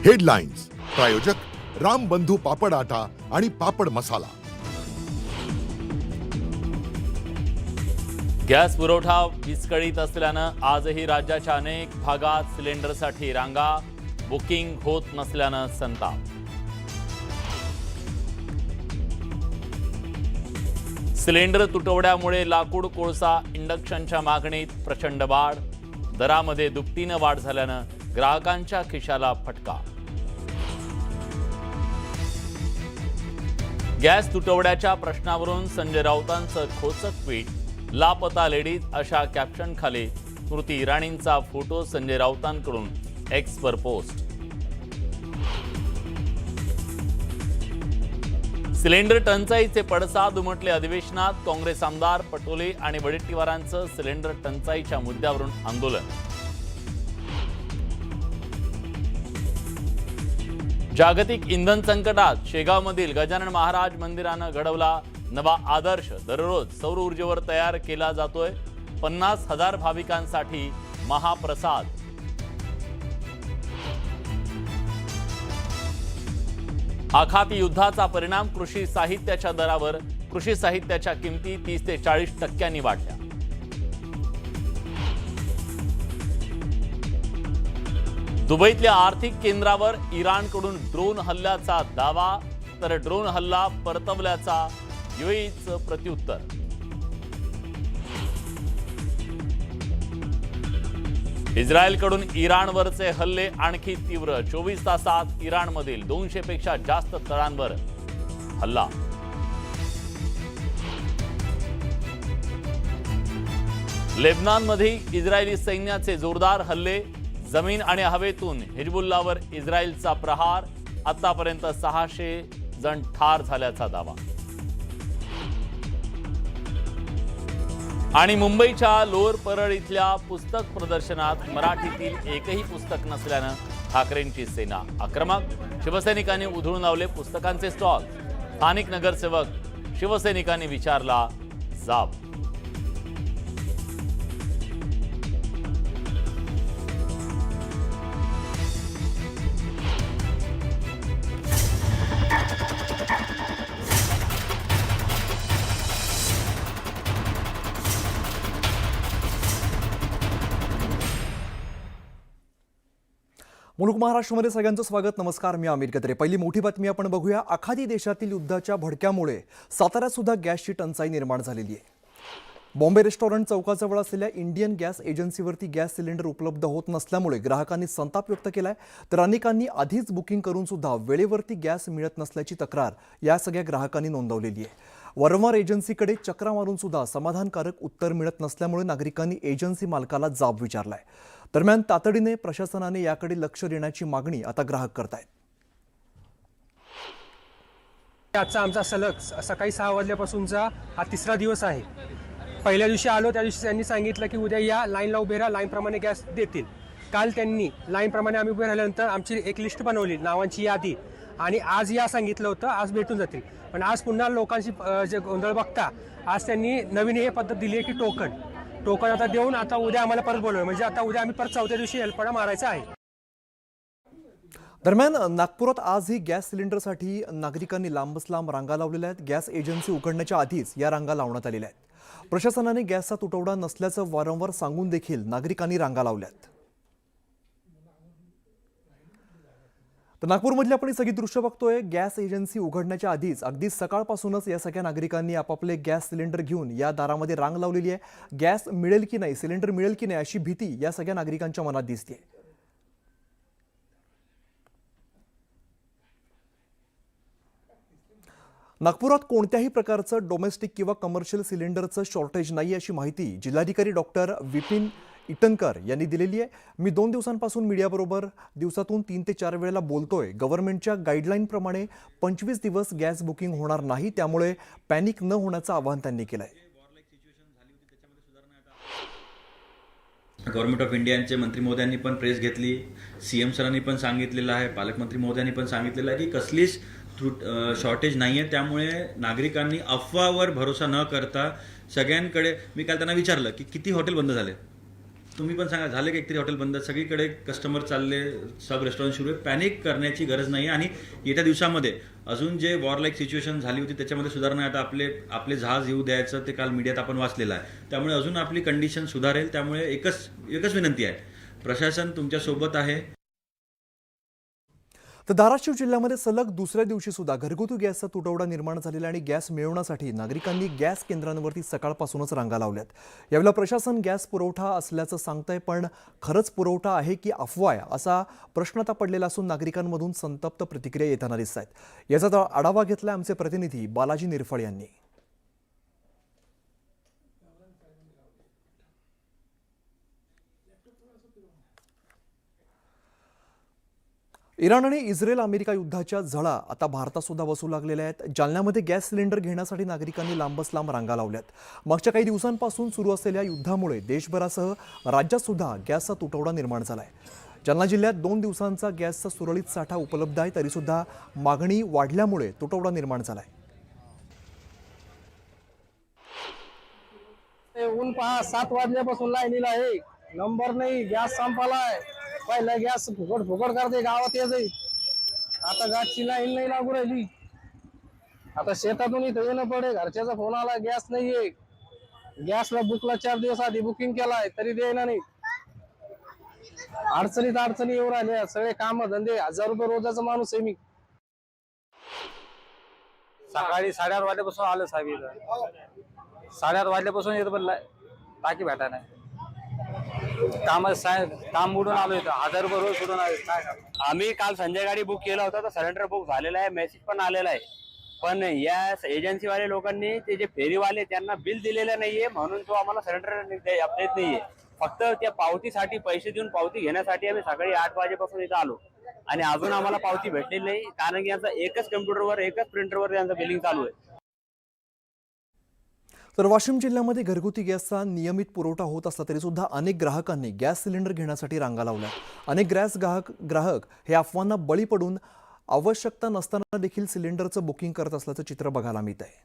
Headlines प्रायोजक राम बंधू पापड आटा आणि पापड मसाला। गॅस पुरवठा विस्कळीत असल्यानं आजही राज्याच्या अनेक भागात सिलेंडरसाठी रांगा, बुकिंग होत नसल्यानं संताप। सिलेंडर तुटवड्यामुळे लाकूड, कोळसा, इंडक्शनच्या मागणीत प्रचंड वाढ, दरामध्ये दुपटीनं वाढ झाल्यानं ग्राहकांच्या खिशाला फटका। गॅस तुटवड्याच्या प्रश्नावरून संजय राऊतांचं खोचक ट्विट, लापता लेडीज अशा कॅप्शन खाली स्मृती इराणींचा photo Sanjay राऊतांकडून Xavier post. Cylinder टंचाईचे पडसाद उमटले अधिवेशनात, काँग्रेस आमदार पटोले आणि वडेट्टीवारांचं सिलेंडर टंचाईच्या मुद्द्यावरून आंदोलन। जागतिक इंधन संकटात शेगावमधील गजानन महाराज मंदिरानं घडवला नवा आदर्श, दररोज सौर ऊर्जेवर तयार केला जातोय 50,000 भाविकांसाठी महाप्रसाद। आखाती युद्धाचा परिणाम कृषी साहित्याच्या दरावर, कृषी साहित्याच्या किमती 30 ते 40% वाढल्या। दुबईतल्या आर्थिक केंद्रावर इराणकडून ड्रोन हल्ल्याचा दावा, तर ड्रोन हल्ला परतवल्याचा युएईचं प्रत्युत्तर। इस्रायलकडून इराणवरचे हल्ले आणखी तीव्र, 24 तासात इराणमधील 200 पेक्षा जास्त तळांवर हल्ला। लेबनॉनमध्ये इस्रायली सैन्याचे जोरदार हल्ले, जमीन आणि हवेतून हिजबुल्लावर इस्रायलचा प्रहार, आतापर्यंत 600 जण ठार झाल्याचा दावा। आणि मुंबईच्या लोअर परळ इथल्या पुस्तक प्रदर्शनात मराठीतील एकही पुस्तक नसल्यानं ठाकरेंची सेना आक्रमक, शिवसैनिकांनी उधळून लावले पुस्तकांचे स्टॉल, स्थानिक नगरसेवक शिवसैनिकांनी विचारला जाब। मुलुक महाराष्ट्रामध्ये सगळ्यांचं स्वागत। नमस्कार, मी अमित गत्रे। पहिली मोठी बातमी आपण बघूया। आखाती देशातील युद्धाच्या भडक्यामुळे साताऱ्यात सुद्धा गॅसची टंचाई निर्माण झालेली आहे। बॉम्बे रेस्टॉरंट चौकाजवळ असलेल्या इंडियन गॅस एजन्सीवरती गॅस सिलेंडर उपलब्ध होत नसल्यामुळे ग्राहकांनी संताप व्यक्त केलाय, तर अनेकांनी आधीच बुकिंग करून सुद्धा वेळेवरती गॅस मिळत नसल्याची तक्रार या सगळ्या ग्राहकांनी नोंदवलेली आहे। वारंवार एजन्सीकडे चक्रा मारून सुद्धा समाधानकारक उत्तर मिळत नसल्यामुळे नागरिकांनी एजन्सी मालकाला जाब विचारलाय। दरम्यान तातडीने प्रशासनाने याकडे लक्ष देण्याची मागणी आता ग्राहक करतायत। आजचा आमचा सलग सकाळी 6 वाजल्यापासूनचा हा तिसरा दिवस आहे। पहिल्या दिवशी आलो, त्या दिवशी त्यांनी सांगितलं की उद्या या लाईनला उभे राहा, लाईनप्रमाणे गॅस देतील। काल त्यांनी लाईनप्रमाणे आम्ही उभे राहिल्यानंतर आमची एक लिस्ट बनवली, नावांची यादी, आणि आज या सांगितलं होतं आज भेटून जातील। पण आज पुन्हा लोकांची जे गोंधळ बघता आज त्यांनी नवीन हे पद्धत दिली आहे की टोकन आता देऊन आता उद्या आम्हाला परत बोलवलं, म्हणजे आता उद्या आम्ही परत 4थ्या दिवशी हेलपडा मारायचा आहे। दरम्यान नागपुरात आजही गॅस सिलेंडरसाठी नागरिकांनी लांबच लांब रांगा लावलेल्या आहेत। गॅस एजन्सी उघडण्याच्या आधीच या रांगा लावण्यात आलेल्या आहेत। प्रशासनाने गॅसचा तुटवडा नसल्याचं वारंवार सांगून देखील नागरिकांनी रांगा लावल्यात। तर नागपूरमधली आपण सगळी दृश्य बघतोय। गॅस एजन्सी उघडण्याच्या आधीच अगदी सकाळपासूनच या सगळ्या नागरिकांनी आपापले गॅस सिलेंडर घेऊन या दारामध्ये रांग लावलेली आहे। गॅस मिळेल की नाही, सिलेंडर मिळेल की नाही अशी भीती या सगळ्या नागरिकांच्या मनात दिसते। नागपुरात कोणत्याही प्रकारचं डोमेस्टिक किंवा कमर्शियल सिलेंडरचं शॉर्टेज नाही अशी माहिती जिल्हाधिकारी डॉक्टर विपिन इटनकर यांनी दिलेली आहे। मी 2 दिवसांपासून मीडियाबरोबर दिवसातून 3 ते 4 वेळेला बोलतोय। गव्हर्नमेंटच्या गाईडलाईनप्रमाणे 25 दिवस गॅस बुकिंग होणार नाही, त्यामुळे पॅनिक न होण्याचं आवाहन त्यांनी केलंय। गव्हर्नमेंट ऑफ इंडियाचे मंत्री महोदयांनी पण प्रेस घेतली, सीएम सरांनी पण सांगितलेलं आहे, पालकमंत्री महोदयांनी पण सांगितलेलं आहे की कसलीच शॉर्टेज नाही आहे। त्यामुळे नागरिकांनी अफवावर भरोसा न करता सगळ्यांकडे, मी काल त्यांना विचारलं की किती हॉटेल बंद झाले, तुम्ही पण सांगा, झाले का एकतरी हॉटेल बंद, सगळीकडे कस्टमर चालले, सब रेस्टॉरंट सुरू आहे. पॅनिक करण्याची गरज नाही आहे. आणि येत्या दिवसामध्ये अजून जे वॉर लाईक सिच्युएशन झाली होती त्याच्यामध्ये सुधारणा. आता आपले जहाज येऊ द्यायचं ते काल मीडियात आपण वाचलेलं आहे. त्यामुळे अजून आपली कंडिशन सुधारेल. त्यामुळे एकच विनंती आहे, प्रशासन तुमच्यासोबत आहे. तर धाराशिव जिल्ह्यामध्ये सलग दुसऱ्या दिवशी सुद्धा घरगुती गॅसचा तुटवडा निर्माण झालेला आणि गॅस मिळवण्यासाठी नागरिकांनी गॅस केंद्रांवरती सकाळपासूनच रांगा लावल्यात. यावेळेला प्रशासन गॅस पुरवठा असल्याचं सांगतंय, पण खरंच पुरवठा आहे की अफवा आहे असा प्रश्न आता पडलेला असून नागरिकांमधून संतप्त प्रतिक्रिया येताना दिसत आहेत. याचा आढावा घेतला आमचे प्रतिनिधी बालाजी निरफळ यांनी. इराण आणि इस्रायल अमेरिका युद्धाच्या झळा आता भारतात सुद्धा बसू लागलेल्या आहेत. जालन्यामध्ये गॅस सिलेंडर घेण्यासाठी नागरिकांनी लांबच लांब रांगा लावल्यात. मागच्या काही दिवसांपासून सुरू असलेल्या युद्धामुळे देशभरासह राज्यात सुद्धा गॅसचा तुटवडा निर्माण झाला आहे. जालना जिल्ह्यात 2 दिवसांचा गॅसचा सुरळीत साठा उपलब्ध आहे, तरी सुद्धा मागणी वाढल्यामुळे तुटवडा निर्माण झाला आहे. ऊन पहा, 7 वाजल्यापासून लाईनीला आहे, नंबर नाही, गॅस संपालाय. पहिला गॅस फुकट करते गावात यायचंय, आता गॅसची लाईन नाही लागू राहिली. आता शेतातून इथं येणं पडे, घरच्याचा फोन आला गॅस नाहीये. गॅसला बुकला 4 दिवस आधी बुकिंग केलाय तरी द्यायला नाही. अडचणी येऊ राहिल्या, सगळे काम धंदे, 1000 रुपये रोजाचा माणूस आहे मी. सकाळी 8:30 वाजल्यापासून आलो साहेब इथं. 8:30 वाजल्यापासून येतो, पण टाकी भेटा नाही. काम उडून आलो इथं, 1000 रुपये रोज सोडून आलो. काय आम्ही काल संध्याकाळी बुक केला होता, तर सिलेंडर बुक झालेला आहे, मेसेज पण आलेला आहे. पण या एजन्सीवाले लोकांनी ते जे फेरीवाले त्यांना बिल दिलेलं नाहीये, म्हणून तो आम्हाला सिलेंडर देत नाहीये. फक्त त्या पावतीसाठी पैसे देऊन पावती घेण्यासाठी आम्ही सकाळी 8 वाजेपासून इथं आलो आणि अजून आम्हाला पावती भेटलेली नाही, कारण की यांचा एकच कम्प्युटरवर एकच प्रिंटरवर यांचं बिलिंग चालू आहे. तर वाशिम जिल्ह्यामध्ये घरगुती गॅसचा नियमित पुरवठा होत असला तरी सुद्धा अनेक ग्राहकांनी गॅस सिलेंडर घेण्यासाठी रांगा लावल्या. अनेक गॅस ग्राहक हे अफवांना बळी पडून आवश्यकता नसताना देखील सिलेंडरचं बुकिंग करत असल्याचं चित्र बघायला मिळत आहे.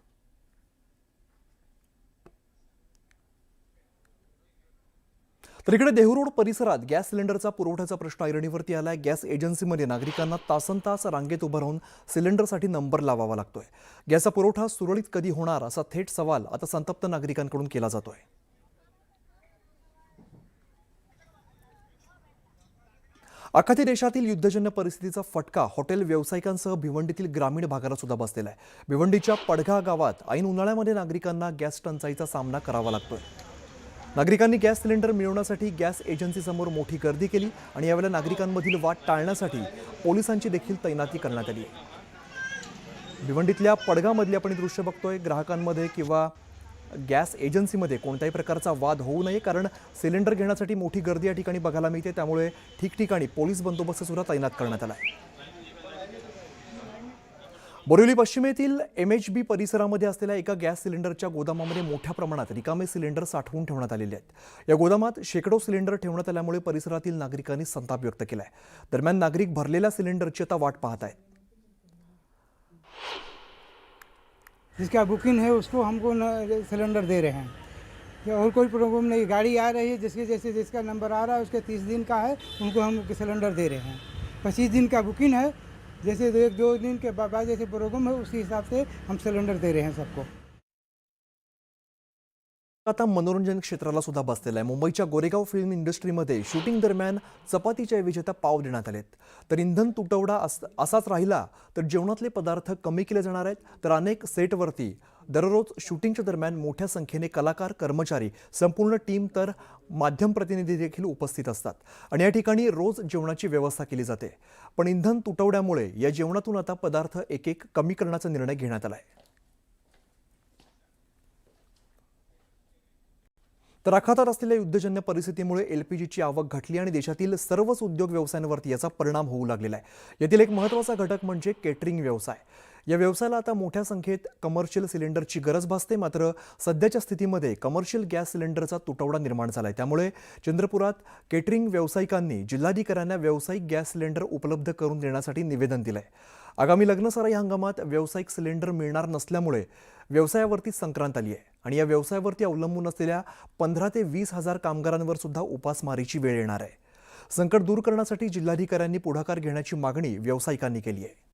तर इकडे देहू परिसरात गॅस सिलेंडरचा पुरवठ्याचा प्रश्न ऐरणीवरती आलाय. गॅस एजन्सीमध्ये नागरिकांना तासनतास रांगेत उभं राहून सिलेंडरसाठी नंबर लावावा लागतोय. गॅसचा पुरवठा सुरळीत कधी होणार असा थेट सवाल आता संतप्त नागरिकांकडून केला जातोय. आखाती देशातील युद्धजन्य परिस्थितीचा फटका हॉटेल व्यावसायिकांसह भिवंडीतील ग्रामीण भागाला सुद्धा बसलेला आहे. भिवंडीच्या पडघा गावात ऐन उन्हाळ्यामध्ये नागरिकांना गॅस टंचाईचा सामना करावा लागतोय. नागरिकांनी गॅस सिलेंडर मिळवण्यासाठी गॅस एजन्सीसमोर मोठी गर्दी केली आणि यावेळेला नागरिकांमधील वाद टाळण्यासाठी पोलिसांची देखील तैनाती करण्यात आली. भिवंडीतल्या पडगामधली आपण दृश्य बघतोय. ग्राहकांमध्ये किंवा गॅस एजन्सीमध्ये कोणत्याही प्रकारचा वाद होऊ नये, कारण सिलेंडर घेण्यासाठी मोठी गर्दी या ठिकाणी बघायला मिळते. त्यामुळे ठिकठिकाणी पोलीस बंदोबस्त सुद्धा तैनात करण्यात आला आहे. बोरिवली पश्चिमेतील MHB परिसरामध्ये असलेल्या एका गॅस सिलेंडरच्या गोदामामध्ये मोठ्या प्रमाणात रिकामे सिलेंडर साठवून ठेवण्यात आलेले आहेत. या गोदामात शेकडो सिलेंडर ठेवण्यात आल्यामुळे परिसरातील नागरिकांनी संताप व्यक्त केला आहे. दरम्यान नागरिक भरलेल्या सिलेंडरची आता वाट पाहत आहेत. जिसका बुकिंग है उसको हमको सिलेंडर दे रहे हैं और कोई प्रॉब्लम नहीं. गाड़ी आ रही है, जिसका नंबर आ रहा है उसके 30 दिन का है, उनको हम सिलेंडर दे रहे हैं. 25 दिन का बुकिंग है, जैसे 1-2 दिन के बाद जैसे प्रोग्राम है उसी हिसाब से हम सिलेंडर दे रहे हैं सबको. आता मनोरंजन क्षेत्राला सुद्धा बसलेला आहे. मुंबईच्या गोरेगाव फिल्म इंडस्ट्रीमध्ये शूटिंग दरम्यान चपातीच्या ऐवजी आता पाव देण्यात आलेत. तर इंधन तुटवडा असाच राहिला तर जेवणातले पदार्थ कमी केले जाणार आहेत. तर अनेक सेटवरती दररोज शूटिंगच्या दरम्यान मोठ्या संख्येने कलाकार, कर्मचारी, संपूर्ण टीम तर माध्यम प्रतिनिधी देखील उपस्थित असतात आणि या ठिकाणी रोज जेवणाची व्यवस्था केली जाते. पण इंधन तुटवड्यामुळे या जेवणातून आता पदार्थ एक कमी करण्याचा निर्णय घेण्यात आला आहे. तर आखातात असलेल्या युद्धजन्य परिस्थितीमुळे LPGची आवक घटली आणि देशातील सर्वच उद्योग व्यवसायांवरती याचा परिणाम होऊ लागलेला आहे. यातील एक महत्त्वाचा घटक म्हणजे केटरिंग व्यवसाय. या व्यवसायाला आता मोठ्या संख्येत कमर्शियल सिलेंडरची गरज भासते. मात्र सध्याच्या स्थितीमध्ये कमर्शियल गॅस सिलेंडरचा तुटवडा निर्माण झाला आहे. त्यामुळे चंद्रपुरात केटरिंग व्यावसायिकांनी जिल्हाधिकाऱ्यांना व्यावसायिक गॅस सिलेंडर उपलब्ध करून देण्यासाठी निवेदन दिलं आहे. आगामी लग्नसराई हंगामात व्यावसायिक सिलेंडर मिळणार नसल्यामुळे व्यवसायावरती संक्रांत आली आहे आणि या व्यवसायावरती अवलंबून असलेल्या 15 ते 20 हजार कामगारांवर सुद्धा उपासमारीची वेळ येणार आहे. संकट दूर करण्यासाठी जिल्हाधिकाऱ्यांनी पुढाकार घेण्याची मागणी व्यावसायिकांनी केली आहे.